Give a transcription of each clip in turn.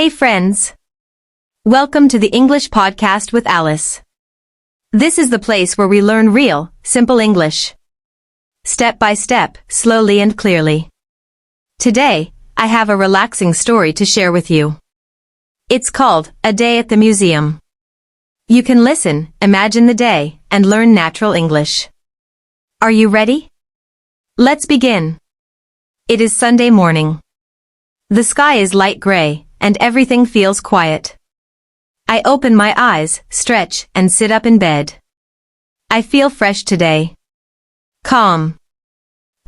Hey friends! Welcome to the English podcast with Alice. This is the place where we learn real, simple English. Step by step, slowly and clearly. Today, I have a relaxing story to share with you. It's called A Day at the Museum. You can listen, imagine the day, and learn natural English. Are you ready? Let's begin. It is Sunday morning. The sky is light gray, and everything feels quiet. I open my eyes, stretch, and sit up in bed. I feel fresh today. Calm.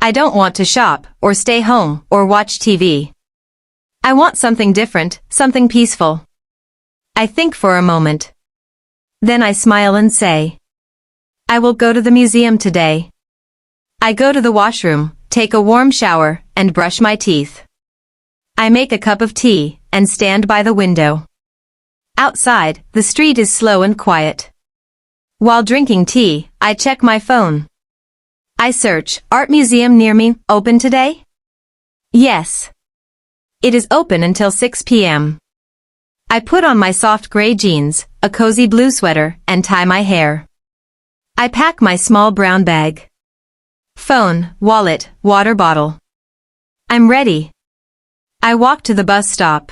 I don't want to shop, or stay home, or watch TV. I want something different, something peaceful. I think for a moment. Then I smile and say, I will go to the museum today. I go to the washroom, take a warm shower, and brush my teeth. I make a cup of tea, and stand by the window. Outside, the street is slow and quiet. While drinking tea, I check my phone. I search, art museum near me, open today? Yes. It is open until 6 p.m. I put on my soft gray jeans, a cozy blue sweater, and tie my hair. I pack my small brown bag. Phone, wallet, water bottle. I'm ready. I walk to the bus stop.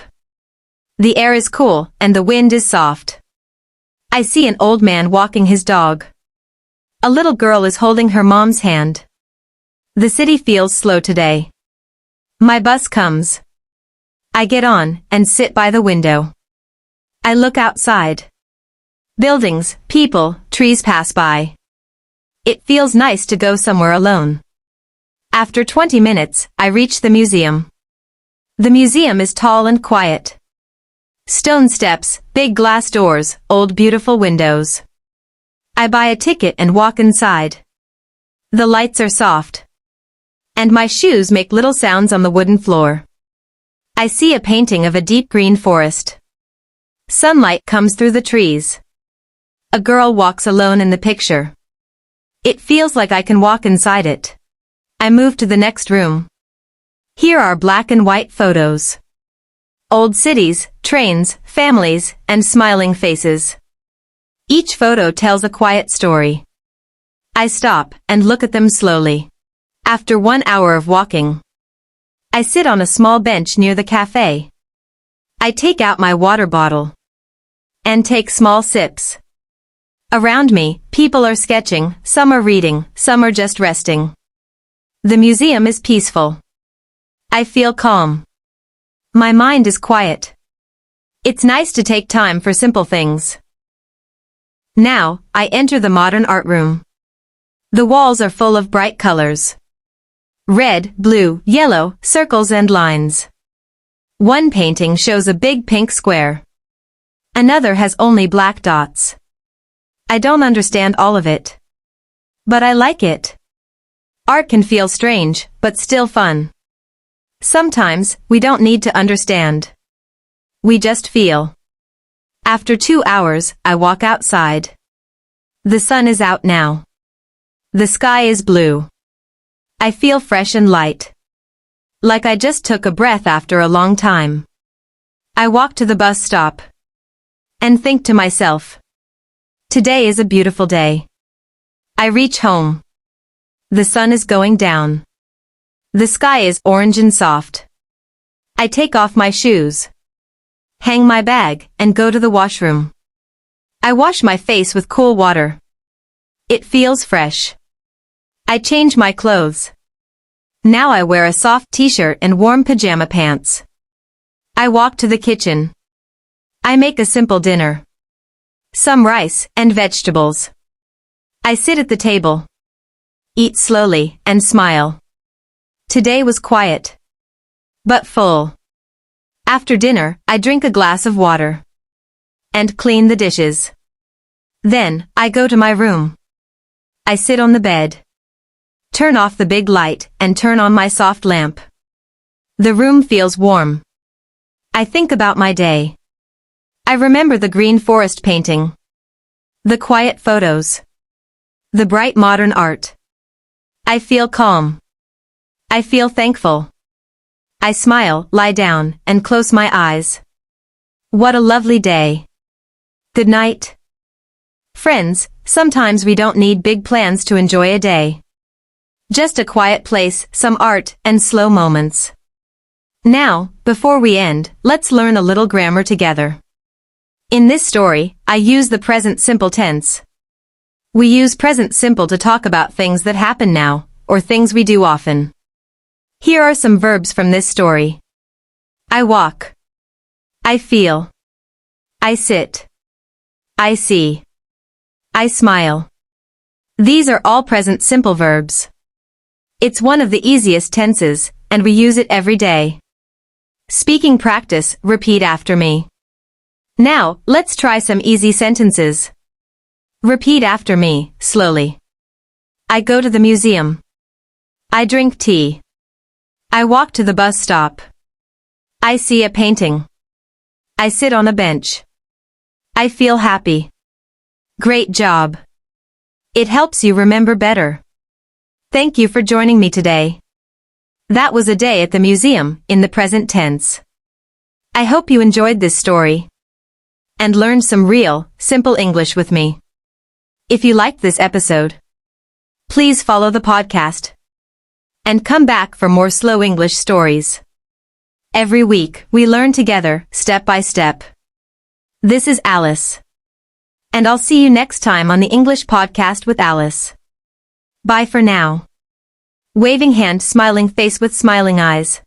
The air is cool, and the wind is soft. I see an old man walking his dog. A little girl is holding her mom's hand. The city feels slow today. My bus comes. I get on, and sit by the window. I look outside. Buildings, people, trees pass by. It feels nice to go somewhere alone. After 20 minutes, I reach the museum. The museum is tall and quiet. Stone steps, big glass doors, old beautiful windows. I buy a ticket and walk inside. The lights are soft. And my shoes make little sounds on the wooden floor. I see a painting of a deep green forest. Sunlight comes through the trees. A girl walks alone in the picture. It feels like I can walk inside it. I move to the next room. Here are black and white photos. Old cities, trains, families, and smiling faces. Each photo tells a quiet story. I stop and look at them slowly. After 1 hour of walking, I sit on a small bench near the cafe. I take out my water bottle and take small sips. Around me, people are sketching, some are reading, some are just resting. The museum is peaceful. I feel calm. My mind is quiet. It's nice to take time for simple things. Now, I enter the modern art room. The walls are full of bright colors. Red, blue, yellow, circles and lines. One painting shows a big pink square. Another has only black dots. I don't understand all of it. But I like it. Art can feel strange, but still fun. Sometimes, we don't need to understand. We just feel. After 2 hours, I walk outside. The sun is out now. The sky is blue. I feel fresh and light. Like I just took a breath after a long time. I walk to the bus stop. And think to myself. Today is a beautiful day. I reach home. The sun is going down. The sky is orange and soft. I take off my shoes, hang my bag, and go to the washroom. I wash my face with cool water. It feels fresh. I change my clothes. Now I wear a soft t-shirt and warm pajama pants. I walk to the kitchen. I make a simple dinner. Some rice and vegetables. I sit at the table. Eat slowly and smile. Today was quiet, but full. After dinner, I drink a glass of water and clean the dishes. Then, I go to my room. I sit on the bed, turn off the big light, and turn on my soft lamp. The room feels warm. I think about my day. I remember the green forest painting, the quiet photos, the bright modern art. I feel calm. I feel thankful. I smile, lie down, and close my eyes. What a lovely day. Good night. Friends, sometimes we don't need big plans to enjoy a day. Just a quiet place, some art, and slow moments. Now, before we end, let's learn a little grammar together. In this story, I use the present simple tense. We use present simple to talk about things that happen now, or things we do often. Here are some verbs from this story. I walk. I feel. I sit. I see. I smile. These are all present simple verbs. It's one of the easiest tenses, and we use it every day. Speaking practice, repeat after me. Now, let's try some easy sentences. Repeat after me, slowly. I go to the museum. I drink tea. I walk to the bus stop. I see a painting. I sit on a bench. I feel happy. Great job. It helps you remember better. Thank you for joining me today. That was a day at the museum, in the present tense. I hope you enjoyed this story and learned some real, simple English with me. If you liked this episode, please follow the podcast and come back for more slow English stories. Every week, we learn together, step by step. This is Alice. And I'll see you next time on the English Podcast with Alice. Bye for now. Waving hand, smiling face with smiling eyes.